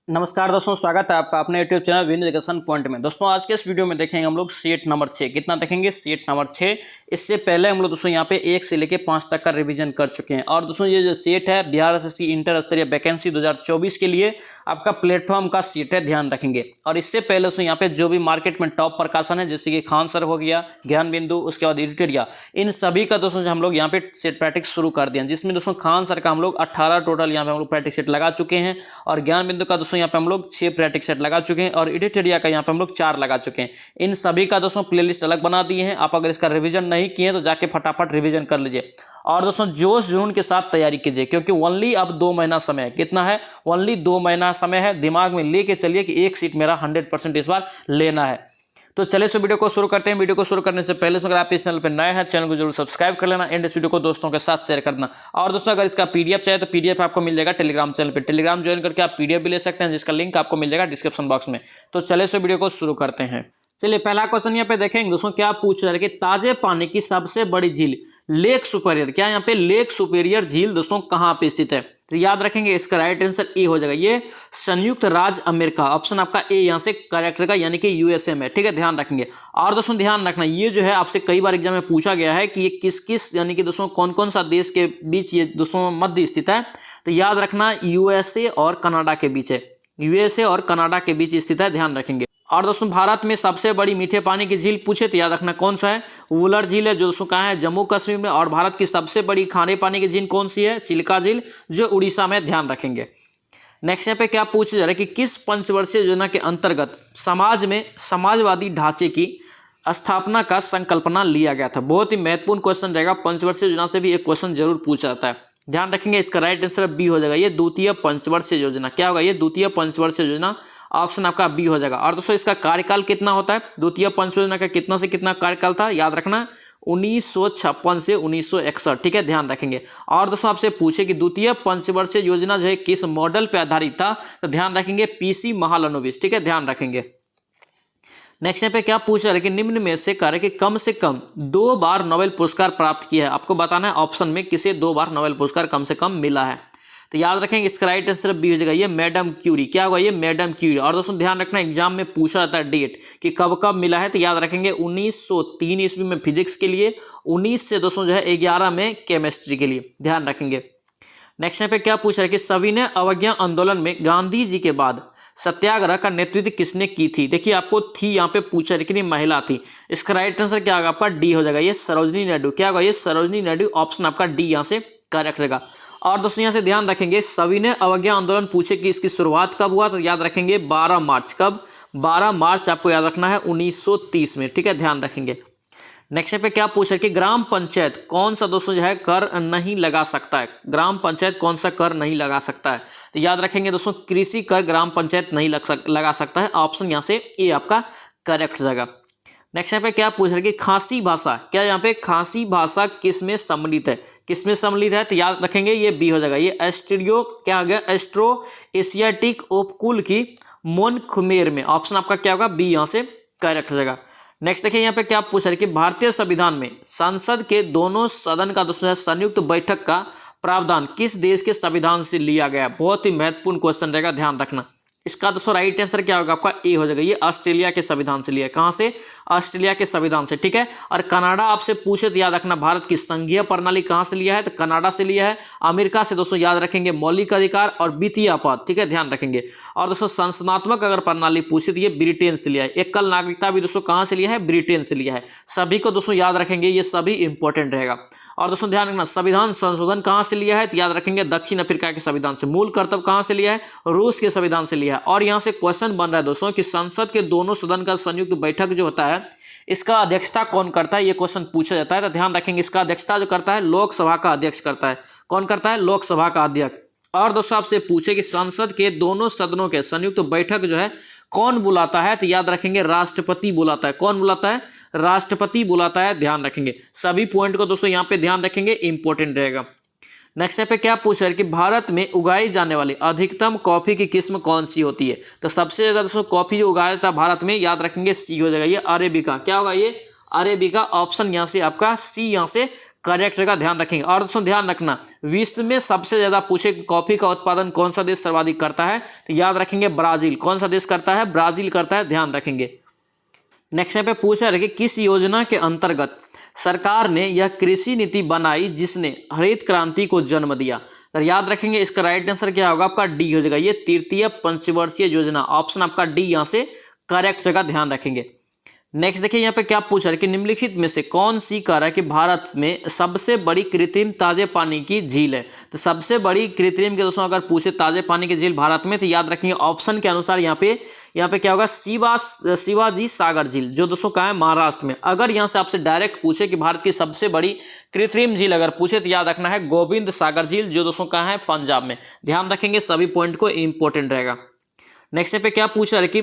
नमस्कार दोस्तों, स्वागत है आपका अपने YouTube channel win education point में। दोस्तों आज के इस वीडियो में देखेंगे हम लोग सेट नंबर 6 कितना देखेंगे, सेट नंबर 6। इससे पहले हम लोग दोस्तों यहाँ पे 1 से लेके 5 तक का रिवीजन कर चुके हैं। और दोस्तों ये जो सेट है बिहार एसएससी इंटर स्तरीय वैकेंसी 2024 के लिए आपका प्लेटफॉर्म का सेट है, ध्यान रखेंगे। और इससे पहले दोस्तों यहाँ पे जो भी मार्केट में टॉप प्रकाशन है जैसे कि खान सर हो गया, ज्ञान बिंदु, उसके बाद एडिटोरिया, इन सभी का दोस्तों हम लोग यहाँ पे सेट प्रैक्टिस शुरू कर दिया, जिसमें दोस्तों खान सर का हम लोग 18 टोटल यहाँ पे हम लोग प्रैक्टिस सेट लगा चुके हैं। और ज्ञान बिंदु का दोस्तों यहाँ पे हम लोग 6 प्रैक्टिस सेट लगा चुके हैं। और एडिटोरिया का यहाँ पे हम लोग 4 लगा चुके हैं। इन सभी का दोस्तों प्लेलिस्ट अलग बना दिए हैं। आप अगर इसका रिवीजन नहीं किए तो जाके फटाफट रिवीजन कर लीजिए। और दोस्तों जोश जुनून के साथ तैयारी कीजिए, क्योंकि ओनली अब 2 महीना समय है। कितना है? ओनली 2 महीना समय है। दिमाग में लेके चलिए कि एक सीट मेरा 100% इस बार लेना है। तो चलिए इस वीडियो को शुरू करते हैं। वीडियो को शुरू करने से पहले अगर आप इस चैनल पर नए हैं, चैनल को जरूर सब्सक्राइब कर लेना एंड इस वीडियो को दोस्तों के साथ शेयर कर देना। और दोस्तों अगर इसका पीडीएफ चाहिए तो पीडीएफ आपको मिल जाएगा टेलीग्राम चैनल पे। टेलीग्राम ज्वाइन करके आप पीडीएफ भी ले सकते हैं, जिसका लिंक आपको मिल जाएगा डिस्क्रिप्शन बॉक्स में। तो चलिए इस वीडियो को शुरू करते हैं। चलिए पहला क्वेश्चन यहाँ पे देखेंगे दोस्तों, क्या पूछ रहा है कि ताजे पानी की सबसे बड़ी झील लेक सुपेरियर, क्या यहाँ पे लेक सुपेरियर झील दोस्तों कहाँ पे स्थित है? तो याद रखेंगे इसका राइट आंसर ए हो जाएगा, ये संयुक्त राज्य अमेरिका। ऑप्शन आपका ए यहाँ से करेक्ट रहेगा, यानी कि यूएसए में। ठीक है, ध्यान रखेंगे। और दोस्तों ध्यान रखना, ये जो है आपसे कई बार एग्जाम में पूछा गया है कि ये किस किस यानी कि दोस्तों कौन कौन सा देश के बीच ये दोस्तों मध्य स्थित है। तो याद रखना यूएसए और कनाडा के बीच है, यूएसए और कनाडा के बीच स्थित है, ध्यान रखेंगे। और दोस्तों भारत में सबसे बड़ी मीठे पानी की झील पूछे तो याद रखना कौन सा है? वुलर झील है, जो दोस्तों कहाँ है? जम्मू कश्मीर में। और भारत की सबसे बड़ी खारे पानी की झील कौन सी है? चिल्का झील, जो उड़ीसा में, ध्यान रखेंगे। नेक्स्ट यहाँ पे क्या पूछा जा रहा है कि किस पंचवर्षीय योजना के अंतर्गत समाज में समाजवादी ढांचे की स्थापना का संकल्पना लिया गया था? बहुत ही महत्वपूर्ण क्वेश्चन रहेगा। पंचवर्षीय योजना से भी एक क्वेश्चन जरूर पूछा जाता है, ध्यान रखेंगे। इसका राइट आंसर बी हो जाएगा, ये द्वितीय पंचवर्षीय योजना। क्या होगा? ये द्वितीय पंचवर्षीय योजना, ऑप्शन आपका बी हो जाएगा। और दोस्तों इसका कार्यकाल कितना होता है? द्वितीय पंचवर्षीय योजना का कितना से कितना कार्यकाल था? याद रखना 1956 से 1961। ठीक है, ध्यान रखेंगे। और दोस्तों आपसे पूछे कि द्वितीय पंचवर्षीय योजना जो है किस मॉडल पर आधारित था? तो ध्यान रखेंगे पीसी महालनोबिस। ठीक है, ध्यान रखेंगे। नेक्स्ट यहाँ पे क्या पूछ रहा है कि निम्न में से कार्य कि कम से कम 2 बार नोबेल पुरस्कार प्राप्त किया है। आपको बताना है ऑप्शन में किसे 2 बार नोबेल पुरस्कार कम से कम मिला है। तो याद रखेंगे इसका राइट आंसर बी हो जाएगा, ये मैडम क्यूरी। क्या होगा? ये मैडम क्यूरी। और दोस्तों ध्यान रखना एग्जाम में पूछा जाता है डेट कि कब कब मिला है। तो याद रखेंगे 1903 ईस्वी में फिजिक्स के लिए, 19 से दोस्तों जो है 11 में केमिस्ट्री के लिए, ध्यान रखेंगे। नेक्स्ट यहाँ पे क्या पूछ रहा है कि सविनय अवज्ञा आंदोलन में गांधी जी के बाद सत्याग्रह का नेतृत्व किसने की थी? देखिए आपको थी यहाँ पे पूछा, लेकिन ये महिला थी। इसका राइट आंसर क्या होगा? आपका डी हो जाएगा, ये सरोजनी नायडू। क्या होगा? ये सरोजनी नायडू, ऑप्शन आपका डी यहाँ से करेक्ट रहेगा। और दोस्तों यहाँ से ध्यान रखेंगे सविनय अवज्ञा आंदोलन पूछे कि इसकी शुरुआत कब हुआ? तो याद रखेंगे 12 मार्च। कब? 12 मार्च आपको याद रखना है 1930 में। ठीक है, ध्यान रखेंगे। नेक्स्ट पे क्या पूछ रहे कि ग्राम पंचायत कौन सा दोस्तों जो है कर नहीं लगा सकता है? ग्राम पंचायत कौन सा कर नहीं लगा सकता है? तो याद रखेंगे दोस्तों कृषि कर ग्राम पंचायत नहीं लगा सकता है। ऑप्शन यहाँ से ए आपका करेक्ट हो जाएगा। नेक्स्ट यहाँ पे क्या पूछ रहे कि खासी भाषा, क्या यहाँ पे खासी भाषा किस में सम्मिलित है? किस में सम्मिलित है? तो याद रखेंगे ये बी हो जाएगा, ये एस्ट्रियो क्या हो गया? एस्ट्रो एशियाटिक उपकूल की मोन खुमेर में। ऑप्शन आपका क्या होगा? बी यहाँ से करेक्ट हो जाएगा। नेक्स्ट देखिए यहाँ पे क्या पूछ रहा है कि भारतीय संविधान में संसद के दोनों सदन का दोस्तों संयुक्त बैठक का प्रावधान किस देश के संविधान से लिया गया? बहुत ही महत्वपूर्ण क्वेश्चन रहेगा, ध्यान रखना। इसका दोस्तों राइट आंसर क्या होगा? आपका ए हो जाएगा, ये ऑस्ट्रेलिया के संविधान से लिया है। कहाँ से? ऑस्ट्रेलिया के संविधान से। ठीक है। और कनाडा आपसे पूछे तो याद रखना भारत की संघीय प्रणाली कहाँ से लिया है? तो कनाडा से लिया है। अमेरिका से दोस्तों याद रखेंगे मौलिक अधिकार और वित्तीय अपराध। ठीक है, ध्यान रखेंगे। और दोस्तों संस्थात्मक अगर प्रणाली पूछे तो ये ब्रिटेन से लिया है। एकल नागरिकता भी दोस्तों कहाँ से लिया है? ब्रिटेन से लिया है। सभी को दोस्तों याद रखेंगे, ये सभी इंपॉर्टेंट रहेगा। और दोस्तों ध्यान रखना संविधान संशोधन कहाँ से लिया है? तो याद रखेंगे दक्षिण अफ्रीका के संविधान से। मूल कर्तव्य कहाँ से लिया है? रूस के संविधान से लिया है। और यहाँ से क्वेश्चन बन रहा है दोस्तों कि संसद के दोनों सदन का संयुक्त बैठक जो होता है इसका अध्यक्षता कौन करता है? ये क्वेश्चन पूछा जाता है। तो ध्यान रखेंगे इसका अध्यक्षता जो करता है लोकसभा का अध्यक्ष करता है। कौन करता है? लोकसभा का अध्यक्ष। और दोस्तों आपसे पूछे कि संसद के दोनों सदनों के संयुक्त बैठक जो है कौन बुलाता है? तो याद रखेंगे राष्ट्रपति बुलाता है। कौन बुलाता है? राष्ट्रपति बुलाता है, ध्यान रखेंगे। सभी पॉइंट को दोस्तों यहाँ पे ध्यान रखेंगे, इंपॉर्टेंट रहेगा। नेक्स्ट पे क्या पूछ रहा है कि भारत में उगाई जाने वाली अधिकतम कॉफी की किस्म कौन सी होती है? तो सबसे ज्यादा दोस्तों कॉफी जो उगाया जाता है भारत में, याद रखेंगे सी हो जाएगा, ये अरेबिका। क्या होगा? ये अरेबिका। ऑप्शन यहाँ से आपका सी यहाँ से करेक्ट जगह, ध्यान रखेंगे। और दोस्तों ध्यान रखना, विश्व में सबसे ज्यादा पूछे कि कॉफी का उत्पादन कौन सा देश सर्वाधिक करता है, तो याद रखेंगे ब्राजील। कौन सा देश करता है? ब्राजील करता है, ध्यान रखेंगे। नेक्स्ट यहाँ पे पूछा है कि किस योजना के अंतर्गत सरकार ने यह कृषि नीति बनाई जिसने हरित क्रांति को जन्म दिया, तो याद रखेंगे इसका राइट आंसर क्या होगा? आपका डी हो जाएगा, ये तृतीय पंचवर्षीय योजना। ऑप्शन आपका डी यहाँ से करेक्ट जगह, ध्यान रखेंगे। नेक्स्ट देखिए यहाँ पे क्या पूछा है कि निम्नलिखित में से कौन सी कह रहा है कि भारत में सबसे बड़ी कृत्रिम ताजे पानी की झील है, तो सबसे बड़ी कृत्रिम के दोस्तों अगर पूछे ताजे पानी की झील भारत में, तो याद रखेंगे ऑप्शन के अनुसार यहाँ पे क्या होगा? शिवाजी सागर झील, जो दोस्तों कहाँ है? महाराष्ट्र में। अगर यहाँ से आपसे डायरेक्ट पूछे कि भारत की सबसे बड़ी कृत्रिम झील अगर पूछे, तो याद रखना है गोविंद सागर झील, जो दोस्तों कहाँ है? पंजाब में। ध्यान रखेंगे, सभी पॉइंट को इंपॉर्टेंट रहेगा। नेक्स्ट पे क्या पूछ रहा है कि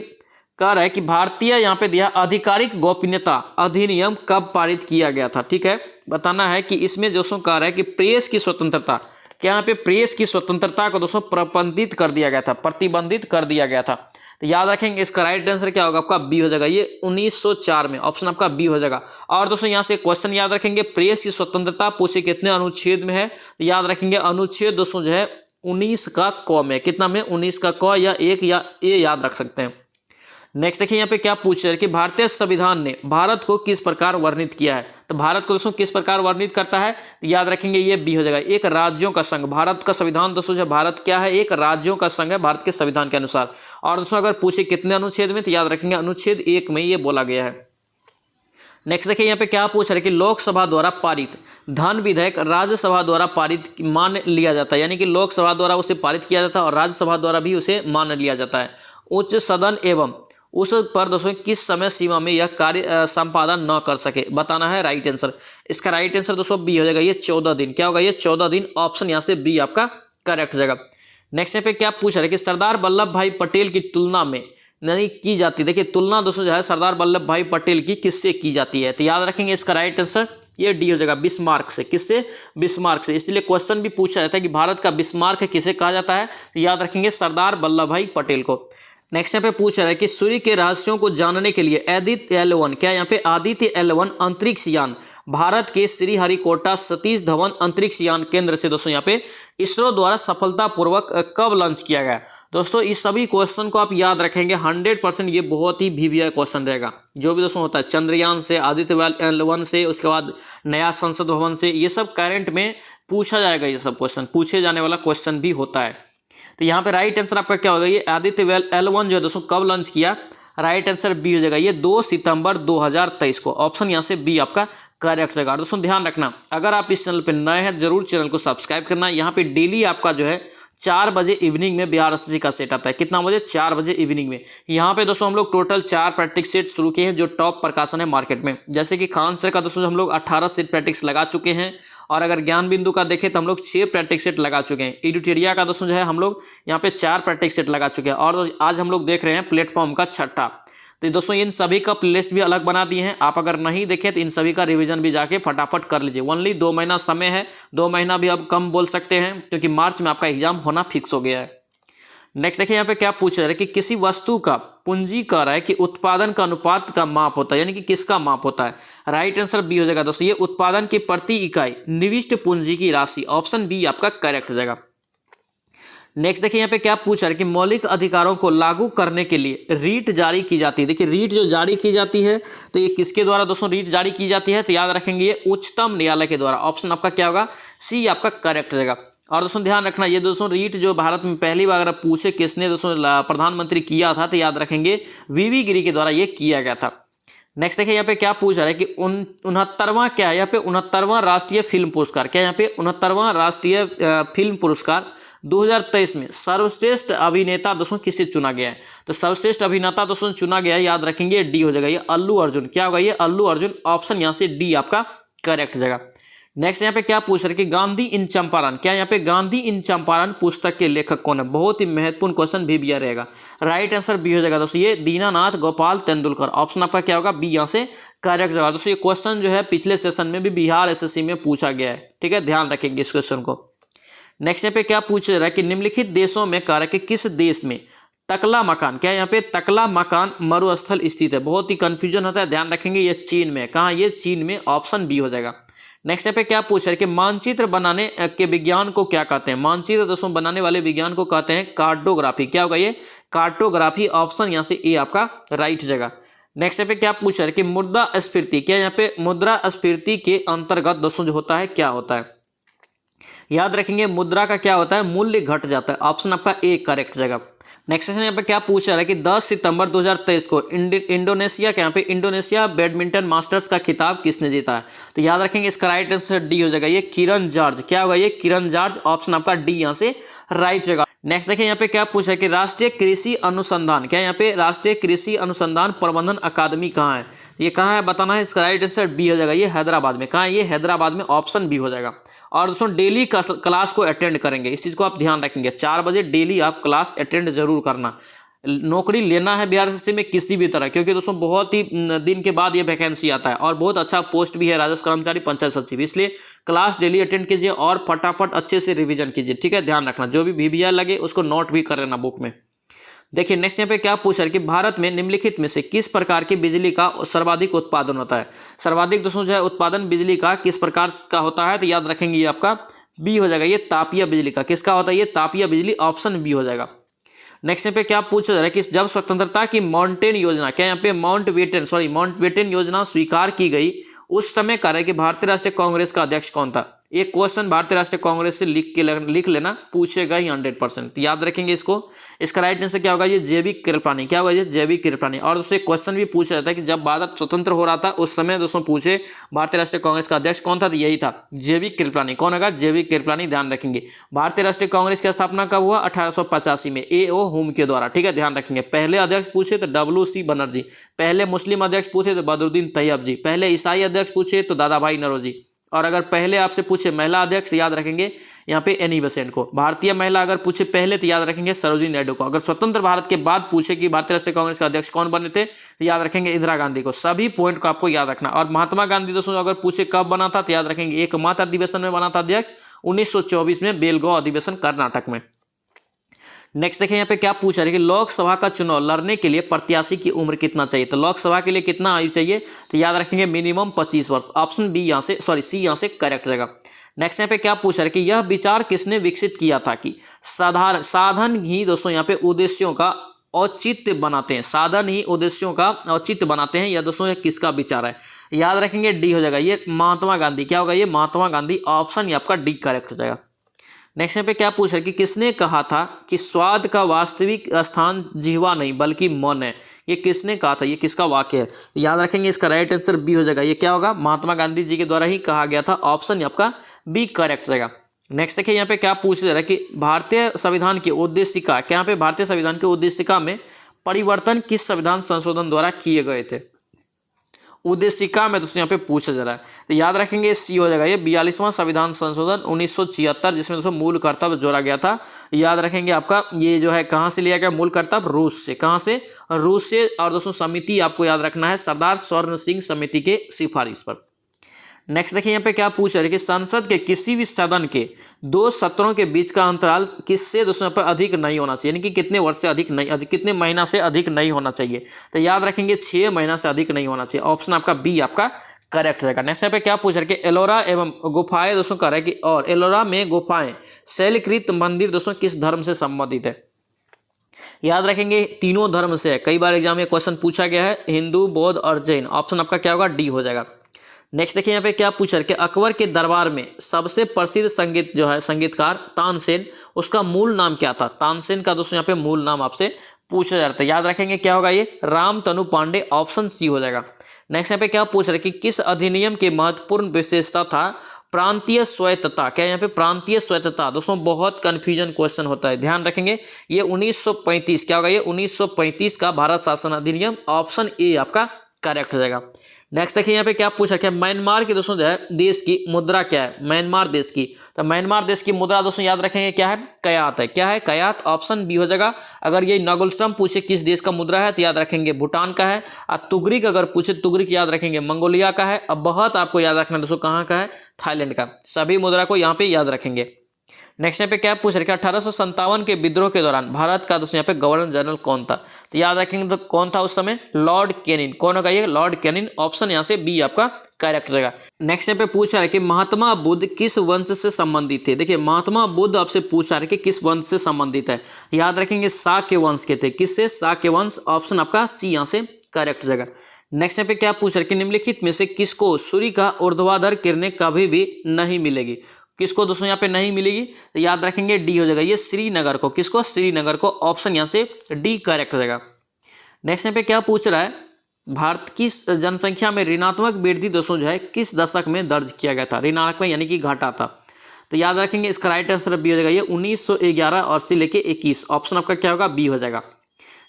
कह रहा है कि भारतीय यहाँ पे दिया आधिकारिक गोपनीयता अधिनियम कब पारित किया गया था, ठीक है, बताना है कि इसमें दोस्तों कह रहा है कि प्रेस की स्वतंत्रता, क्या यहाँ पे प्रेस की स्वतंत्रता को दोस्तों प्रतिबंधित कर दिया गया था, तो याद रखेंगे इसका राइट आंसर क्या होगा? आपका बी हो जाएगा, ये 1904 में। ऑप्शन आपका बी हो जाएगा। और दोस्तों यहाँ से क्वेश्चन याद रखेंगे, प्रेस की स्वतंत्रता पूछे कितने अनुच्छेद में है, तो याद रखेंगे अनुच्छेद दोस्तों जो है 19 का क में। कितना में? 19 का क या 1 या ए याद रख सकते हैं। नेक्स्ट देखिए यहाँ पे क्या पूछ रहे हैं कि भारतीय संविधान ने भारत को किस प्रकार वर्णित किया है, तो भारत को दोस्तों किस प्रकार वर्णित करता है, तो याद रखेंगे ये बी हो जाएगा, एक राज्यों का संघ। भारत का संविधान दोस्तों जो भारत क्या है? एक राज्यों का संघ है भारत के संविधान के अनुसार। और दोस्तों अगर पूछे कितने अनुच्छेद में, तो याद रखेंगे अनुच्छेद 1 में ये बोला गया है। नेक्स्ट देखिए यहाँ पे क्या पूछ रहे हैं कि लोकसभा द्वारा पारित धन विधेयक राज्यसभा द्वारा पारित मान लिया जाता है, यानी कि लोकसभा द्वारा उसे पारित किया जाता है और राज्यसभा द्वारा भी उसे मान लिया जाता है। उच्च सदन एवं उस पर दोस्तों किस समय सीमा में यह कार्य संपादन न कर सके, बताना है राइट आंसर। इसका राइट आंसर दोस्तों बी हो जाएगा, ये 14 दिन। क्या होगा? ये 14 दिन। ऑप्शन यहाँ से बी आपका करेक्ट हो जाएगा। नेक्स्ट यहाँ पे क्या पूछ रहे हैं कि सरदार वल्लभ भाई पटेल की तुलना में नहीं की जाती, देखिए तुलना दोस्तों जो है सरदार वल्लभ भाई पटेल की किससे की जाती है, तो याद रखेंगे इसका राइट आंसर ये डी हो जाएगा, बिस्मार्क से। किससे? बिस्मार्क से। इसलिए क्वेश्चन भी पूछा जाता है कि भारत का बिस्मार्क किसे कहा जाता है, तो याद रखेंगे सरदार वल्लभ भाई पटेल को। नेक्स्ट यहाँ पे पूछ रहा है कि सूर्य के रहस्यों को जानने के लिए आदित्य L1, क्या यहाँ पे आदित्य L1 अंतरिक्ष यान भारत के श्रीहरिकोटा सतीश धवन अंतरिक्ष यान केंद्र से दोस्तों यहाँ पे इसरो द्वारा सफलतापूर्वक कब लॉन्च किया गया। दोस्तों इस सभी क्वेश्चन को आप याद रखेंगे 100%, ये बहुत ही VVI क्वेश्चन रहेगा। जो भी दोस्तों होता है चंद्रयान से, आदित्य L1 से, उसके बाद नया संसद भवन से, ये सब करंट में पूछा जाएगा, ये सब क्वेश्चन पूछे जाने वाला क्वेश्चन भी होता है। तो यहाँ पे राइट आंसर आपका क्या होगा? ये आदित्य L1 जो है दोस्तों कब लॉन्च किया, राइट आंसर बी हो जाएगा, ये 2 सितंबर 2023 को। ऑप्शन यहाँ से बी आपका करेक्ट रहेगा। दोस्तों ध्यान रखना, अगर आप इस चैनल पे नए हैं जरूर चैनल को सब्सक्राइब करना। यहाँ पे डेली आपका जो है 4 बजे इवनिंग में बिहार एसएससी का सेट आता है। कितना बजे? 4 बजे इवनिंग में। यहाँ पे दोस्तों हम लोग टोटल 4 प्रैक्टिस सेट शुरू किए हैं जो टॉप प्रकाशन है मार्केट में। जैसे कि खान सर का दोस्तों हम लोग 18 सेट प्रैक्टिस लगा चुके हैं, और अगर ज्ञान बिंदु का देखें तो हम लोग 6 प्रैक्टिस सेट लगा चुके हैं। एडुटेरिया का दोस्तों जो है हम लोग यहाँ पे 4 प्रैक्टिस सेट लगा चुके हैं, और आज हम लोग देख रहे हैं प्लेटफॉर्म का 6ठा। तो दोस्तों इन सभी का प्लेलिस्ट भी अलग बना दिए हैं, आप अगर नहीं देखें तो इन सभी का रिवीजन भी जाके फटाफट कर लीजिए। ओनली 2 महीना समय है, 2 महीना भी अब कम बोल सकते हैं क्योंकि मार्च में आपका एग्जाम होना फिक्स हो गया है। नेक्स्ट देखिए यहाँ पे क्या पूछ रहे हैं कि किसी वस्तु का पूंजी कह रहा है कि उत्पादन का अनुपात का माप होता है, यानी कि किसका माप होता है, राइट आंसर बी हो जाएगा दोस्तों, ये उत्पादन की प्रति इकाई निविष्ट पूंजी की राशि। ऑप्शन बी आपका करेक्ट हो जाएगा। नेक्स्ट देखिए यहाँ पे क्या पूछ रहा है कि मौलिक अधिकारों को लागू करने के लिए रीट जारी की जाती है। देखिए रीट जो जारी की जाती है तो ये किसके द्वारा दोस्तों रीट जारी की जाती है, तो याद रखेंगे ये उच्चतम न्यायालय के द्वारा। ऑप्शन आपका क्या होगा? सी आपका करेक्ट रहेगा। और दोस्तों ध्यान रखना, ये दोस्तों रीट जो भारत में पहली बार अगर पूछे किसने दोस्तों प्रधानमंत्री किया था, तो याद रखेंगे वीवी गिरी के द्वारा ये किया गया था। नेक्स्ट देखिए यहाँ पे क्या पूछ रहा है कि 69वां क्या है, यहाँ पे 69वां राष्ट्रीय फिल्म पुरस्कार, क्या यहाँ पे 69वां राष्ट्रीय फिल्म पुरस्कार 2023 में सर्वश्रेष्ठ अभिनेता दोस्तों किसे चुना गया है, तो सर्वश्रेष्ठ अभिनेता दोस्तों चुना गया है, याद रखेंगे डी हो जाएगा, ये अल्लू अर्जुन। क्या होगा? ये अल्लू अर्जुन। ऑप्शन यहाँ से डी आपका करेक्ट हो जाएगा। नेक्स्ट यहाँ पे क्या पूछ रहे कि गांधी इन चंपारण, क्या यहाँ पे गांधी इन चंपारण पुस्तक के लेखक कौन है? बहुत ही महत्वपूर्ण क्वेश्चन भी दिया रहेगा, राइट आंसर बी हो जाएगा दोस्तों, ये दीनानाथ गोपाल तेंदुलकर। ऑप्शन आपका क्या होगा? बी यहाँ से करेक्ट होगा दोस्तों। ये क्वेश्चन जो है पिछले सेशन में भी बिहार एसएससी में पूछा गया है, ठीक है, ध्यान रखेंगे इस क्वेश्चन को। नेक्स्ट यहाँ पे क्या पूछ रहा है कि निम्नलिखित देशों में कार्य कि किस देश में तकला मकान, क्या यहाँ पे तकला मकान मरुस्थल स्थित है? बहुत ही कंफ्यूजन होता है, ध्यान रखेंगे ये चीन में। कहाँ? ये चीन में। ऑप्शन बी हो जाएगा। नेक्स्ट यहाँ पे क्या पूछ रहे कि मानचित्र बनाने के विज्ञान को क्या कहते हैं। मानचित्र दोस्तों बनाने वाले विज्ञान को कहते हैं कार्टोग्राफी। क्या होगा ये, कार्टोग्राफी। ऑप्शन यहाँ से ए आपका राइट जगह। नेक्स्ट यहाँ पे क्या पूछ रहे कि मुद्रास्फीति, क्या यहाँ पे मुद्रास्फीति के अंतर्गत दोस्तों जो होता है क्या होता है। याद रखेंगे मुद्रा का क्या होता है, मूल्य घट जाता है। ऑप्शन आपका ए करेक्ट जगह। नेक्स्ट क्वेश्चन यहाँ पे क्या पूछ रहा है कि 10 सितंबर 2023 को इंडोनेशिया के यहाँ पे इंडोनेशिया बैडमिंटन मास्टर्स का खिताब किसने जीता है। तो याद रखेंगे इसका राइट आंसर डी हो जाएगा, ये किरण जॉर्ज। क्या होगा ये, किरण जॉर्ज। ऑप्शन आपका डी यहाँ से राइट जगह। नेक्स्ट देखिए यहाँ पे क्या पूछा है कि राष्ट्रीय कृषि अनुसंधान, क्या यहाँ पे राष्ट्रीय कृषि अनुसंधान प्रबंधन अकादमी कहाँ है। ये कहाँ है बताना है, इसका राइट आंसर बी हो जाएगा, ये हैदराबाद में। कहाँ है ये, हैदराबाद में। ऑप्शन बी हो जाएगा। और दोस्तों डेली क्लास को अटेंड करेंगे, इस चीज़ को आप ध्यान रखेंगे। 4 बजे डेली आप क्लास अटेंड जरूर करना। नौकरी लेना है बिहार एसएससी में किसी भी तरह, क्योंकि दोस्तों बहुत ही दिन के बाद ये वैकेंसी आता है और बहुत अच्छा पोस्ट भी है राजस्व कर्मचारी पंचायत सचिव, इसलिए क्लास डेली अटेंड कीजिए और फटाफट अच्छे से रिवीजन कीजिए। ठीक है, ध्यान रखना जो भी वीवीआर लगे उसको नोट भी कर लेना बुक में। देखिए नेक्स्ट यहाँ पे क्या पूछ रहा है कि भारत में निम्नलिखित में से किस प्रकार की बिजली का सर्वाधिक उत्पादन होता है। सर्वाधिक दोस्तों जो है उत्पादन बिजली का किस प्रकार का होता है, तो याद रखेंगे ये आपका बी हो जाएगा, ये तापीय बिजली का। किसका होता है ये, तापीय बिजली। ऑप्शन बी हो जाएगा। नेक्स्ट यहाँ पे क्या पूछा जा रहा है कि जब स्वतंत्रता की माउंटेन योजना, क्या यहाँ पे माउंटबेटन योजना स्वीकार की गई, उस समय कह रहा है कि भारतीय राष्ट्रीय कांग्रेस का अध्यक्ष कौन था। एक क्वेश्चन भारतीय राष्ट्रीय कांग्रेस से लिख लेना, पूछेगा ही 100%, याद रखेंगे इसको। इसका राइट आंसर क्या होगा, ये जैविक कृपलानी। क्या होगा ये, जैविक कृपलानी। और उससे क्वेश्चन भी पूछा जाता है कि जब भारत स्वतंत्र हो रहा था उस समय दोस्तों पूछे भारतीय राष्ट्रीय कांग्रेस का अध्यक्ष कौन था, तो यही था जैविक कृपलानी। कौन होगा, जैविक कृपलानी। ध्यान रखेंगे भारतीय राष्ट्रीय कांग्रेस की स्थापना कब हुआ, 1885 में A.O. हुम के द्वारा। ठीक है, ध्यान रखेंगे। पहले अध्यक्ष पूछे तो W.C. बनर्जी, पहले मुस्लिम अध्यक्ष पूछे तो बदरुद्दीन तैयब जी, पहले ईसाई अध्यक्ष पूछे तो दादा भाई नौरोजी, और अगर पहले आपसे पूछे महिला अध्यक्ष याद रखेंगे यहाँ पे एनी बेसेंट को। भारतीय महिला अगर पूछे पहले तो याद रखेंगे सरोजिनी नायडू को। अगर स्वतंत्र भारत के बाद पूछे कि भारतीय राष्ट्रीय कांग्रेस के अध्यक्ष कौन बने थे तो याद रखेंगे इंदिरा गांधी को। सभी पॉइंट को आपको याद रखना। और महात्मा गांधी दोस्तों अगर पूछे कब बना था तो याद रखेंगे एकमात्र अधिवेशन में बना था अध्यक्ष 1924 में, बेलगांव अधिवेशन कर्नाटक में। नेक्स्ट देखिए यहाँ पे क्या पूछ रहे हैं कि लोकसभा का चुनाव लड़ने के लिए प्रत्याशी की उम्र कितना चाहिए। तो लोकसभा के लिए कितना आयु चाहिए, तो याद रखेंगे मिनिमम 25 वर्ष। ऑप्शन बी यहाँ से सी यहाँ से करेक्ट रहेगा। नेक्स्ट यहाँ पे क्या पूछ रहे हैं कि यह विचार किसने विकसित किया था कि साधन ही दोस्तों यहाँ पे उद्देश्यों का औचित्य बनाते हैं। साधन ही उद्देश्यों का औचित्य बनाते हैं, यह दोस्तों किसका विचार है, याद रखेंगे डी हो जाएगा, ये महात्मा गांधी। क्या होगा ये, महात्मा गांधी। ऑप्शन ये आपका डी करेक्ट हो जाएगा। नेक्स्ट यहाँ पे क्या पूछ रहे हैं कि किसने कहा था कि स्वाद का वास्तविक स्थान जिह्वा नहीं बल्कि मन है। ये किसने कहा था, ये किसका वाक्य है, याद रखेंगे इसका राइट आंसर बी हो जाएगा। ये क्या होगा, महात्मा गांधी जी के द्वारा ही कहा गया था। ऑप्शन आपका बी करेक्ट रहेगा। नेक्स्ट देखिए यहाँ पे क्या पूछ रहा है कि भारतीय संविधान की उद्देशिका, क्या यहाँ पे भारतीय संविधान की उद्देशिका में परिवर्तन किस संविधान संशोधन द्वारा किए गए थे। उद्देशिका में दोस्तों यहाँ पे पूछा जा रहा है तो याद रखेंगे सी हो जाएगा, ये 42वां संविधान संशोधन 1976, जिसमें दोस्तों मूल कर्तव्य जोड़ा गया था। याद रखेंगे आपका ये जो है कहाँ से लिया गया, मूल कर्तव्य रूस से। कहाँ से, रूस से। और दोस्तों समिति आपको याद रखना है सरदार स्वर्ण सिंह समिति के सिफारिश पर। नेक्स्ट देखिए यहाँ पे क्या पूछ रहे हैं कि संसद के किसी भी सदन के 2 सत्रों के बीच का अंतराल किससे दोस्तों यहाँ पर अधिक नहीं होना चाहिए, यानी कि कितने वर्ष से अधिक नहीं, कितने महीना से अधिक नहीं होना चाहिए। तो याद रखेंगे 6 महीना से अधिक नहीं होना चाहिए। ऑप्शन आपका बी आपका करेक्ट रहेगा। नेक्स्ट यहाँ पे क्या पूछ रहे हैं कि एलोरा एवं गुफाएं दोस्तों कह रहे हैं कि और एलोरा में गुफाएं शैलकृत मंदिर दोस्तों किस धर्म से संबंधित है। याद रखेंगे तीनों धर्म से है, कई बार एग्जाम में क्वेश्चन पूछा गया है, हिंदू, बौद्ध और जैन। ऑप्शन आपका क्या होगा, डी हो जाएगा। नेक्स्ट देखिए यहाँ पे क्या पूछ रहा है कि अकबर के दरबार में सबसे प्रसिद्ध संगीत जो है संगीतकार तानसेन, उसका मूल नाम क्या था। तानसेन का दोस्तों यहाँ पे मूल नाम आपसे पूछा जाता है, याद रखेंगे क्या होगा ये, रामतनु पांडे। ऑप्शन सी हो जाएगा। नेक्स्ट यहाँ पे क्या पूछ रहे हैं कि किस अधिनियम की महत्वपूर्ण विशेषता था प्रांतीय स्वायत्तता। क्या यहाँ पे प्रांतीय स्वायत्तता, दोस्तों बहुत कंफ्यूजन क्वेश्चन होता है, ध्यान रखेंगे ये 1935। क्या होगा ये 1935 का भारत शासन अधिनियम। ऑप्शन ए आपका करेक्ट हो जाएगा। नेक्स्ट देखिए यहाँ पे क्या पूछ रखा है, म्यांमार की दोस्तों जो है देश की मुद्रा क्या है, म्यांमार देश की। तो म्यांमार देश की मुद्रा दोस्तों याद रखेंगे क्या है, कयात है। क्या है, कयात। ऑप्शन बी हो जाएगा। अगर ये नगुलस्टम पूछे किस देश का मुद्रा है तो याद रखेंगे भूटान का है। और तुगरिक अगर पूछे, तुगरिक याद रखेंगे मंगोलिया का है। अब बहुत आपको याद रखना दोस्तों कहाँ का है, थाईलैंड का। सभी मुद्रा को यहाँ पे याद रखेंगे। नेक्स्ट यहाँ पे क्या पूछ रखे 1857 के विद्रोह के दौरान भारत का दोस्तों यहाँ पे गवर्नर जनरल कौन था? तो याद रखेंगे तो कौन था उस समय? Lord Canning. कौन होगा ये? Lord Canning. ऑप्शन यहाँ से बी आपका करेक्ट हो जाएगा। नेक्स्ट यहाँ पे पूछा है कि महात्मा बुद्ध किस वंश से संबंधित थे? देखिए महात्मा बुद्ध आपसे पूछा है कि किस वंश से संबंधित है। याद रखेंगे शाक्य वंश के थे। किससे? शाक्य वंश। ऑप्शन आपका सी यहाँ से करेक्ट हो जाएगा। नेक्स्ट यहाँ पे क्या पूछ रहे कि निम्नलिखित में से किसको सूर्य का ऊर्ध्वाधर किरणें कभी भी नहीं मिलेगी? किसको दोस्तों यहाँ पे नहीं मिलेगी? तो याद रखेंगे डी हो जाएगा ये श्रीनगर को। किसको? श्रीनगर को। ऑप्शन यहाँ से डी करेक्ट हो जाएगा। नेक्स्ट यहाँ पे क्या पूछ रहा है भारत की जनसंख्या में ऋणात्मक वृद्धि दोस्तों जो है किस दशक में दर्ज किया गया था? ऋणात्मक यानी कि घटा था। तो याद रखेंगे इसका राइट आंसर बी हो जाएगा ये 1911 और से लेके 21। ऑप्शन आपका क्या होगा? बी हो जाएगा।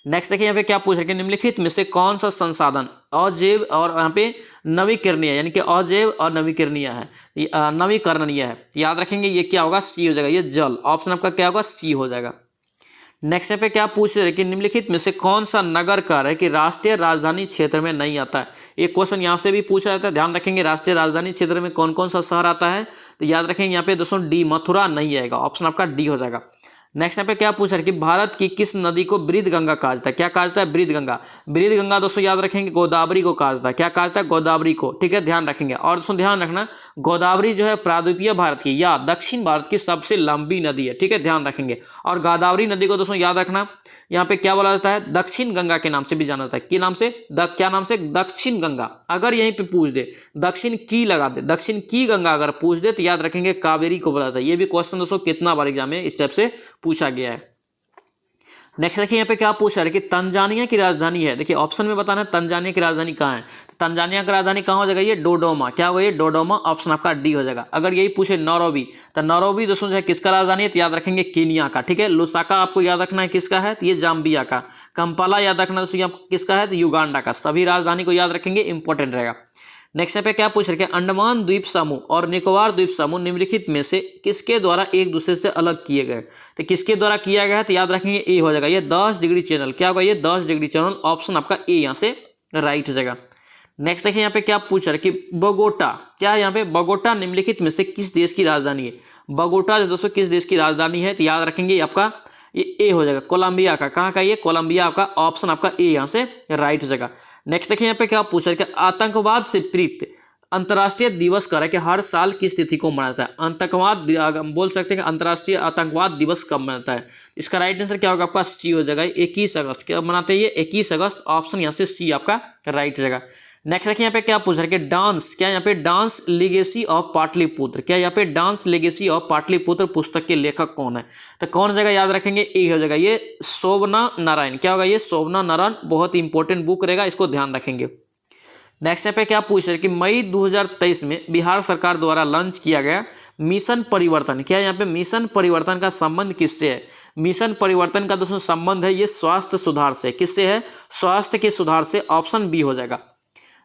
नेक्स्ट देखिए यहाँ पे क्या पूछ रहे हैं निम्नलिखित में से कौन सा संसाधन अजैव और यहाँ पे नवीकरणीय यानी कि अजैव और नवीकरणीय है, नवीकरणीय है। याद रखेंगे ये क्या होगा? सी हो जाएगा ये जल। ऑप्शन आपका क्या होगा? सी हो जाएगा। नेक्स्ट यहाँ पे क्या पूछ रहे हैं कि निम्नलिखित में से कौन सा नगर कार्य है कि राष्ट्रीय राजधानी क्षेत्र में नहीं आता है? एक क्वेश्चन यहाँ से भी पूछा जाता है। ध्यान रखेंगे राष्ट्रीय राजधानी क्षेत्र में कौन कौन सा शहर आता है? तो याद रखेंगे यहाँ पे दोस्तों डी मथुरा नहीं आएगा। ऑप्शन आपका डी हो जाएगा। नेक्स्ट यहाँ पे क्या पूछ रहा है कि भारत की किस नदी को वृद्ध गंगा कहा जाता है? क्या कहा जाता है? वृद्ध गंगा। वृद्ध गंगा दोस्तों याद रखेंगे गोदावरी को कहा जाता है। क्या कहा जाता है? गोदावरी को। ठीक है ध्यान रखेंगे। और दोस्तों ध्यान रखना गोदावरी जो है प्रायद्वीपीय भारत की या दक्षिण भारत की सबसे लंबी नदी है। ठीक है ध्यान रखेंगे। और गोदावरी नदी को दोस्तों याद रखना यहाँ पे क्या बोला जाता है? दक्षिण गंगा के नाम से भी जाना जाता है। क्या नाम से? क्या नाम से? दक्षिण गंगा। अगर यहीं पे पूछ दे दक्षिण की लगा दे, दक्षिण की गंगा अगर पूछ दे तो याद रखेंगे कावेरी को बोला जाता है। ये भी क्वेश्चन दोस्तों कितना बार एग्जाम में इस टाइप से पूछा गया है। नेक्स्ट देखिए यहाँ पे क्या पूछा है कि तंजानिया की राजधानी है। देखिए ऑप्शन में बताना है तंजानिया की राजधानी कहाँ है। तो तंजानिया की राजधानी कहाँ हो जाएगा? ये डोडोमा। क्या होगा? ये डोडोमा। ऑप्शन आपका डी हो जाएगा। अगर यही पूछे नैरोबी तो नैरोबी दोस्तों जो है किसका राजधानी है? तो याद रखेंगे केनिया का। ठीक है। लुसाका आपको याद रखना है किसका है? तो ये जाम्बिया का। कंपाला याद रखना दोस्तों किसका है? तो युगांडा का। सभी राजधानी को याद रखेंगे, इंपॉर्टेंट रहेगा। नेक्स्ट यहाँ पे क्या पूछ रखे अंडमान द्वीप समूह और निकोबार द्वीप समूह निम्नलिखित में से किसके द्वारा एक दूसरे से अलग किए गए? तो किसके द्वारा किया गया है? तो याद रखेंगे ए हो जाएगा ये 10 डिग्री चैनल। क्या होगा? ये 10 डिग्री चैनल। ऑप्शन आपका ए यहाँ से राइट हो जाएगा। नेक्स्ट देखिए यहाँ पे क्या पूछ रहा है कि बगोटा क्या है? यहाँ पे बगोटा निम्नलिखित में से किस देश की राजधानी है? बगोटा जो दोस्तों किस देश की राजधानी है? तो याद रखेंगे आपका ये ए हो जाएगा कोलंबिया का। कहाँ का? ये कोलंबिया आपका। ऑप्शन आपका ए यहाँ से राइट हो जाएगा। नेक्स्ट देखिए यहाँ पे क्या पूछ रहा है कि आतंकवाद से प्रेरित अंतर्राष्ट्रीय दिवस कर है कि हर साल किस तिथि को मनाता है? आतंकवाद बोल सकते हैं कि अंतर्राष्ट्रीय आतंकवाद दिवस कब मनाता है? इसका राइट आंसर क्या होगा? आपका सी हो जाएगा 21 अगस्त। क्या मनाते हैं ये? 21 अगस्त। ऑप्शन यहाँ से सी आपका राइट हो जाएगा। नेक्स्ट देखिए यहाँ पे क्या पूछ रहा है कि डांस क्या? यहाँ पे डांस लेगेसी ऑफ पाटलिपुत्र। क्या यहाँ पे डांस लेगेसी ऑफ पाटलिपुत्र पुस्तक के लेखक कौन है? तो कौन हो जाएगा? याद रखेंगे ए हो जाएगा ये शोभना नारायण। क्या होगा? ये शोभना नारायण। बहुत इंपॉर्टेंट बुक रहेगा, इसको ध्यान रखेंगे। नेक्स्ट यहाँ पे क्या पूछ रहे हैं कि मई 2023 में बिहार सरकार द्वारा लॉन्च किया गया मिशन परिवर्तन। क्या यहाँ पे मिशन परिवर्तन का संबंध किससे है? मिशन परिवर्तन का दोस्तों संबंध है ये स्वास्थ्य सुधार से। किससे है? स्वास्थ्य के सुधार से। ऑप्शन बी हो जाएगा।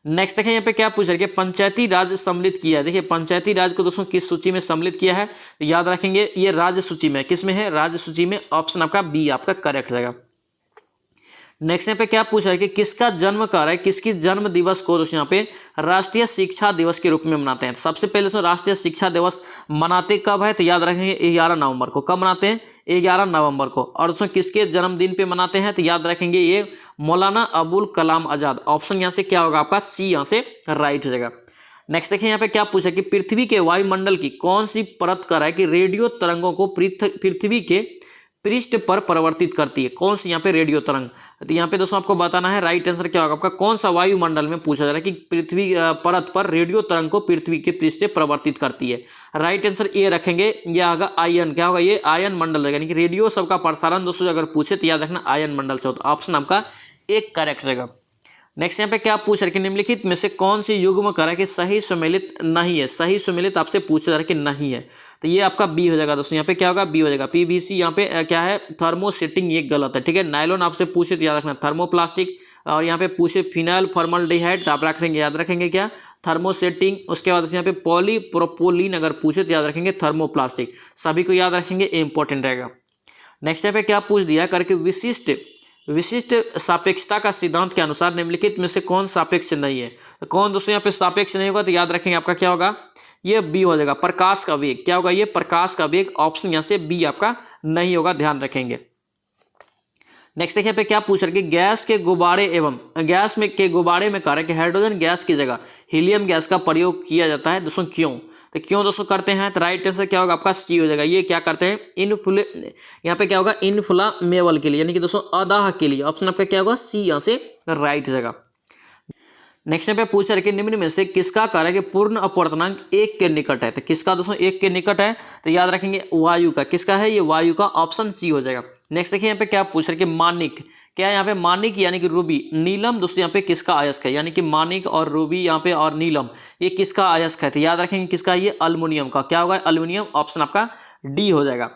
नेक्स्ट देखिए यहाँ पे क्या पूछ रहे हैं कि पंचायती राज सम्मिलित किया है। देखिए पंचायती राज को दोस्तों किस सूची में सम्मिलित किया है? तो याद रखेंगे ये राज्य सूची में। किस में है? राज्य सूची में। ऑप्शन आपका बी आपका करेक्ट रहेगा। नेक्स्ट यहाँ पे क्या पूछा है कि किसका जन्म कर है? किसकी जन्म दिवस को दोस्तों यहाँ पे राष्ट्रीय शिक्षा दिवस के रूप में मनाते हैं? सबसे पहले दोस्तों राष्ट्रीय शिक्षा दिवस मनाते कब है? तो याद रखेंगे 11 नवंबर को। कब मनाते हैं? 11 नवंबर को। और दोस्तों किसके जन्मदिन पे मनाते हैं? तो याद रखेंगे ये मौलाना अबुल कलाम आजाद। ऑप्शन यहाँ से क्या होगा? आपका सी यहाँ से राइट हो जाएगा। नेक्स्ट देखिए यहाँ पे क्या पूछा कि पृथ्वी के वायुमंडल की कौन सी परत कर है कि रेडियो तरंगों को पृथ्वी के पृष्ठ पर परिवर्तित करती है? कौन सी यहाँ पे रेडियो तरंग? तो यहाँ पे दोस्तों आपको बताना है राइट आंसर क्या होगा आपका। कौन सा वायुमंडल में पूछा जा रहा है कि पृथ्वी परत पर रेडियो तरंग को पृथ्वी के पृष्ठ से परिवर्तित करती है? राइट आंसर ए रखेंगे। यह होगा आयन। क्या होगा? ये आयन मंडल रहेगा। यानी कि रेडियो सबका प्रसारण दोस्तों अगर पूछे तो याद रखना आयन मंडल से होता है। ऑप्शन आपका एक करेक्ट रहेगा। नेक्स्ट यहाँ पे क्या पूछ रहा है कि निम्नलिखित में से कौन सी युग्म कर है कि सही सम्मिलित नहीं है? सही सम्मिलित आपसे पूछा जा रहा है कि नहीं है, तो ये आपका बी हो जाएगा दोस्तों। यहाँ पे क्या होगा? बी हो जाएगा। पीवीसी यहाँ पे क्या है? थर्मोसेटिंग, ये गलत है। ठीक है। नायलॉन आपसे पूछे तो याद रखना थर्मोप्लास्टिक। और यहाँ पे पूछे फिनाइल फॉर्मल्डिहाइड तो आप रखेंगे याद रखेंगे क्या? थर्मोसेटिंग। उसके बाद यहाँ पे पॉलीप्रोपोलिन अगर पूछे तो याद रखेंगे थर्मोप्लास्टिक। सभी को याद रखेंगे, इंपॉर्टेंट रहेगा। नेक्स्ट यहाँ पे क्या पूछ दिया करके विशिष्ट सापेक्षता का सिद्धांत के अनुसार निम्नलिखित में से कौन सापेक्ष नहीं है? तो कौन दोस्तों यहाँ पे सापेक्ष नहीं होगा? तो याद रखेंगे आपका क्या होगा? ये बी हो जाएगा। प्रकाश का वेग क्या होगा, ये प्रकाश का वेग, ऑप्शन यहाँ से बी आपका नहीं होगा, ध्यान रखेंगे। नेक्स्ट देखिए पे क्या पूछ रहे कि गैस के गुब्बारे एवं गैस में के गुब्बारे में कार्य कि हाइड्रोजन गैस की जगह हीलियम गैस का प्रयोग किया जाता है दोस्तों, क्यों? तो क्यों दोस्तों करते हैं, तो राइट आंसर क्या होगा आपका सी हो जाएगा। ये क्या करते हैं, यहाँ पे क्या होगा, इन्फ्लामेबल के लिए, यानी कि दोस्तों अदाह के लिए। ऑप्शन आपका क्या होगा, सी यहाँ से राइट जगह। नेक्स्ट पे पूछ रहे कि निम्न में से किसका कार्य कि पूर्ण अपवर्तनांक 1 के निकट है, तो किसका दोस्तों 1 के निकट है, तो याद रखेंगे वायु का। किसका है, ये वायु का, ऑप्शन सी हो जाएगा। नेक्स्ट देखिए यहाँ पे क्या पूछ रहे कि मानिक क्या है, यहाँ पे मानिक यानी कि रूबी, नीलम दोस्तों यहाँ पे किसका अयस्क है, यानी कि मानिक और रूबी यहाँ पे और नीलम ये किसका अयस्क है, तो याद रखेंगे किसका, ये अल्युमिनियम का। क्या होगा, अल्युमिनियम, ऑप्शन आपका डी हो जाएगा।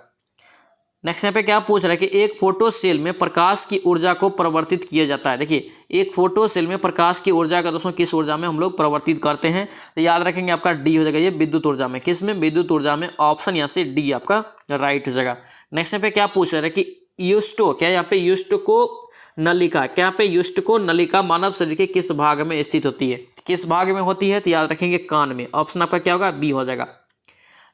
नेक्स्ट यहाँ पे क्या पूछ रहा है कि एक फोटो सेल में प्रकाश की ऊर्जा को परिवर्तित किया जाता है। देखिए एक फोटो सेल में प्रकाश की ऊर्जा का दोस्तों किस ऊर्जा में हम लोग परिवर्तित करते हैं, तो याद रखेंगे आपका डी हो जाएगा, ये विद्युत ऊर्जा में। किस में, विद्युत ऊर्जा में, ऑप्शन यहाँ से डी आपका राइट हो जाएगा। नेक्स्ट यहाँ पे क्या पूछ रहा है कि यूस्टो क्या, यहाँ पे यूस्टो नलिका क्या, यहाँ पे यूस्टो नलिका मानव शरीर के किस भाग में स्थित होती है, किस भाग में होती है, तो याद रखेंगे कान में। ऑप्शन आपका क्या होगा, बी हो जाएगा।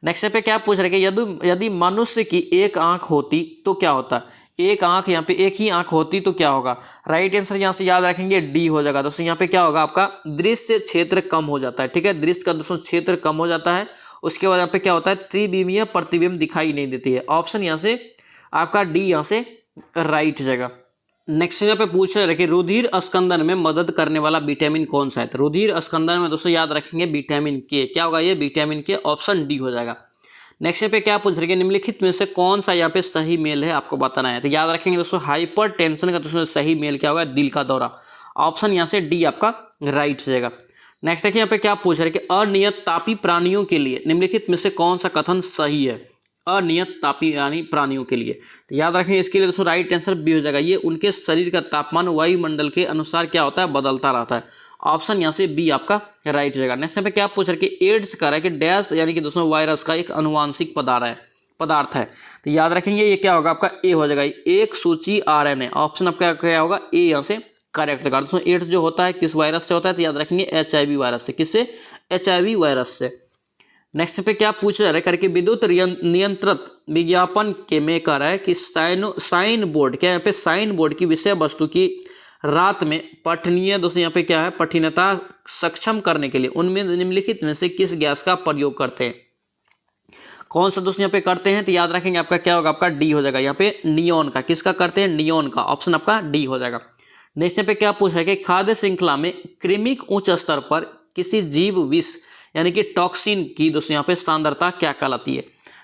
नेक्स्ट पे क्या पूछ रहे हैं कि यदि मनुष्य की एक आंख होती तो क्या होता, एक आंख, यहाँ पे एक ही आंख होती तो क्या होगा, राइट आंसर यहाँ से याद रखेंगे डी हो जाएगा। दोस्तों यहाँ पे क्या होगा आपका, दृश्य क्षेत्र कम हो जाता है, ठीक है, दृश्य का दोस्तों क्षेत्र कम हो जाता है। उसके बाद यहाँ पे क्या होता है, त्रिविमीय प्रतिबिंब दिखाई नहीं देती है। ऑप्शन यहाँ से आपका डी यहाँ से राइट जाएगा। नेक्स्ट यहाँ पे पूछ रहे कि रुधिर स्कंदन में मदद करने वाला विटामिन कौन सा है, तो रुधिर स्कंदन में दोस्तों याद रखेंगे विटामिन के। क्या होगा, ये विटामिन के, ऑप्शन डी हो जाएगा। नेक्स्ट पे क्या पूछ रहे हैं, निम्नलिखित में से कौन सा यहाँ पे सही मेल है आपको बताना है, तो याद रखेंगे दोस्तों हाइपर टेंशन का दोस्तों सही मेल क्या होगा, दिल का दौरा। ऑप्शन यहाँ से डी आपका राइट जाएगा। नेक्स्ट देखिए यहाँ पे क्या पूछ रहे हैं कि अनियत तापी प्राणियों के लिए निम्नलिखित में से कौन सा कथन सही है, अनियत तापी यानी प्राणियों के लिए, तो याद रखेंगे इसके लिए दोस्तों राइट आंसर बी हो जाएगा। ये उनके शरीर का तापमान वायुमंडल के अनुसार क्या होता है, बदलता रहता है। ऑप्शन यहाँ से बी आपका राइट हो जाएगा। नेक्स्ट पे क्या पूछ रहे हैं कि एड्स का है कि डैश यानी कि दोस्तों वायरस का एक अनुवांशिक पदार्थ है, तो याद रखेंगे ये क्या होगा आपका ए हो जाएगा, एक सूची RNA। ऑप्शन आपका क्या होगा, ए यहाँ से करेक्ट होगा। दोस्तों एड्स जो होता है किस वायरस से होता है, तो याद रखेंगे HIV वायरस से। किससे, HIV वायरस से। नेक्स्ट पे क्या पूछ रहे हैं करके विद्युत नियंत्रित विज्ञापन के में कर है कि साइन बोर्ड क्या, यहाँ पे साइन बोर्ड की विषय वस्तु की रात में पठनीय दोस्तों यहाँ पे क्या है, पठनीयता सक्षम करने के लिए उनमें निम्नलिखित में से किस गैस का प्रयोग करते हैं, कौन सा दोस्तों यहाँ पे करते हैं, तो याद रखेंगे आपका क्या होगा, आपका डी हो जाएगा। यहाँ पे नियोन का, किसका करते हैं, नियोन का। ऑप्शन आपका डी हो जाएगा। नेक्स्ट पे क्या पूछा है कि खाद्य श्रृंखला में कृमिक उच्च स्तर पर किसी जीव विष यानी कि टॉक्सिन की दोस्तों यहाँ पे सांद्रता क्या कहलाती है,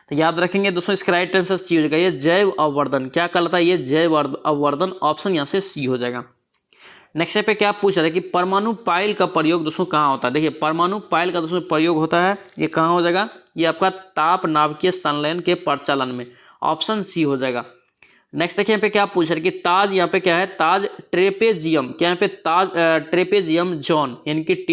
तो याद रखेंगे दोस्तों इसका राइट आंसर सी हो जाएगा, ये जैव अववर्धन। क्या कहलाता है, ये जैव अववर्धन। ऑप्शन यहाँ से सी हो जाएगा। नेक्स्ट पे क्या पूछ रहा है कि परमाणु पाइल का प्रयोग दोस्तों कहाँ होता है, देखिए परमाणु पाइल का दोस्तों प्रयोग होता है, ये कहाँ हो जाएगा, ये आपका ताप नाभिकीय संलयन के प्रचलन में। ऑप्शन सी हो जाएगा। नेक्स्ट देखिए यहाँ पे क्या पूछ रहे हैं कि ताज यहाँ पे क्या है, ताज ट्रेपेजियम क्या, यहाँ पे ताज ट्रेपेजियम जोन यानी कि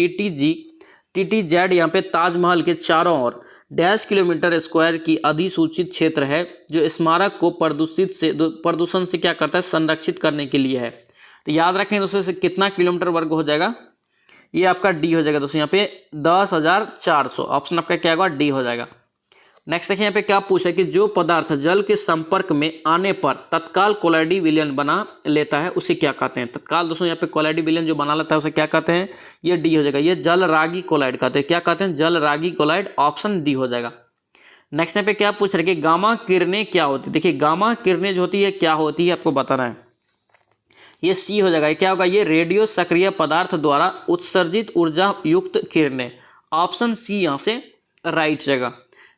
TTZ यहाँ पे ताजमहल के चारों ओर डैश किलोमीटर स्क्वायर की अधिसूचित क्षेत्र है जो स्मारक को प्रदूषण से क्या करता है, संरक्षित करने के लिए है। तो याद रखें दोस्तों से कितना किलोमीटर वर्ग हो जाएगा, ये आपका डी हो जाएगा दोस्तों यहाँ पे 10,400। ऑप्शन आपका क्या होगा, डी हो जाएगा। नेक्स्ट देखिए यहाँ पे क्या पूछा है कि जो पदार्थ जल के संपर्क में आने पर तत्काल कोलाइडी विलयन बना लेता है उसे क्या कहते हैं, तत्काल दोस्तों यहाँ पे कोलाइडी विलयन जो बना लेता है उसे क्या कहते हैं, ये डी हो जाएगा, ये जल रागी कोलाइड कहते हैं। क्या कहते हैं, जल रागी कोलाइड। ऑप्शन डी हो जाएगा। नेक्स्ट यहाँ पे क्या पूछ रहे हैं कि गामा किरणें क्या होती है, देखिए गामा किरणें जो होती है क्या होती है आपको बताना है, ये सी हो जाएगा। क्या होगा, ये रेडियो सक्रिय पदार्थ द्वारा उत्सर्जित ऊर्जा युक्त किरणें। ऑप्शन सी यहाँ से राइट जाएगा।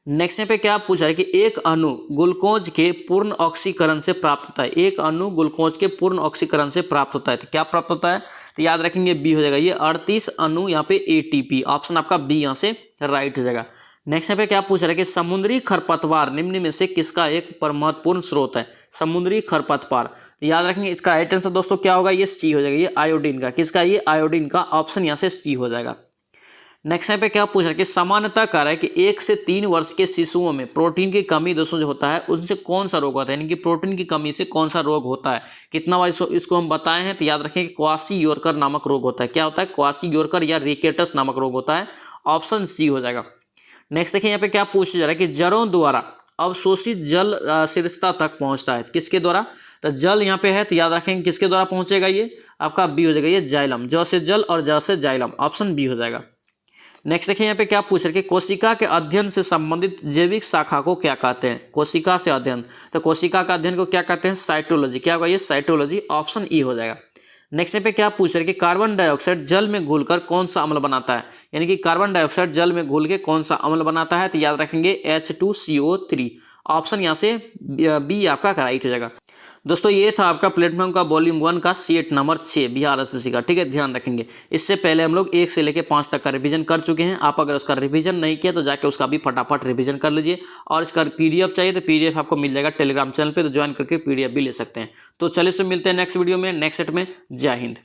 नेक्स्ट पे क्या पूछ रहा है कि एक अणु ग्लूकोज के पूर्ण ऑक्सीकरण से प्राप्त होता है, एक अणु ग्लूकोज के पूर्ण ऑक्सीकरण से प्राप्त होता है, तो क्या प्राप्त होता है, तो याद रखेंगे बी हो जाएगा, ये 38 अणु यहाँ पे ATP। ऑप्शन आपका बी यहाँ से राइट हो जाएगा। नेक्स्ट पे क्या पूछ रहा है कि समुद्री खरपतवार निम्न में से किसका एक महत्वपूर्ण स्रोत है, समुद्री खरपतवार। तो याद रखेंगे इसका राइट आंसर दोस्तों क्या होगा, ये सी हो जाएगा, ये आयोडीन का। किसका, ये आयोडीन का। ऑप्शन यहाँ से सी हो जाएगा। नेक्स्ट पे क्या पूछ रहा है कि सामान्यतः कह रहा है कि 1 से 3 वर्ष के शिशुओं में प्रोटीन की कमी दोस्तों जो होता है उनसे कौन सा रोग होता है, यानी कि प्रोटीन की कमी से कौन सा रोग होता है, कितना बार इसको हम बताए हैं, तो याद रखें कि क्वासी-योरकर नामक रोग होता है। क्या होता है, क्वासी-योरकर या रिकेटस नामक रोग होता है। ऑप्शन सी हो जाएगा। नेक्स्ट देखिए यहाँ पे क्या पूछा जा रहा है कि जड़ों द्वारा अवशोषित जल शीर्षता तक पहुंचता है, किसके द्वारा? तो जल यहाँ पे है तो याद रखेंगे किसके द्वारा पहुंचेगा, ये आपका बी हो जाएगा, ये जाइलम, ज से जल और ज से जाइलम, ऑप्शन बी हो जाएगा। नेक्स्ट देखिए यहाँ पे क्या पूछ रहे कि कोशिका के अध्ययन से संबंधित जैविक शाखा को क्या कहते हैं? कोशिका से अध्ययन, तो कोशिका का अध्ययन को क्या कहते हैं? साइटोलॉजी। क्या होगा ये? साइटोलॉजी, ऑप्शन ई हो जाएगा। नेक्स्ट यहाँ पे क्या पूछ रहे कि कार्बन डाइऑक्साइड जल में घुलकर कौन सा अम्ल बनाता है? यानी कि कार्बन डाइऑक्साइड जल में घुल के कौन सा अम्ल बनाता है? तो याद रखेंगे H2CO3, ऑप्शन यहाँ से बी आपका राइट हो जाएगा। दोस्तों ये था आपका प्लेटफॉर्म का वॉल्यूम 1 का सेट नंबर 6 बिहार एसएससी का, ठीक है, ध्यान रखेंगे। इससे पहले हम लोग 1 से लेकर 5 तक का रिवीजन कर चुके हैं। आप अगर उसका रिवीजन नहीं किया तो जाके उसका भी फटाफट रिवीजन कर लीजिए। और इसका पीडीएफ चाहिए तो पीडीएफ आपको मिल जाएगा टेलीग्राम चैनल पे, तो ज्वाइन करके पीडीएफ भी ले सकते हैं। तो चलिए मिलते हैं नेक्स्ट वीडियो में, नेक्स्ट सेट में। जय हिंद।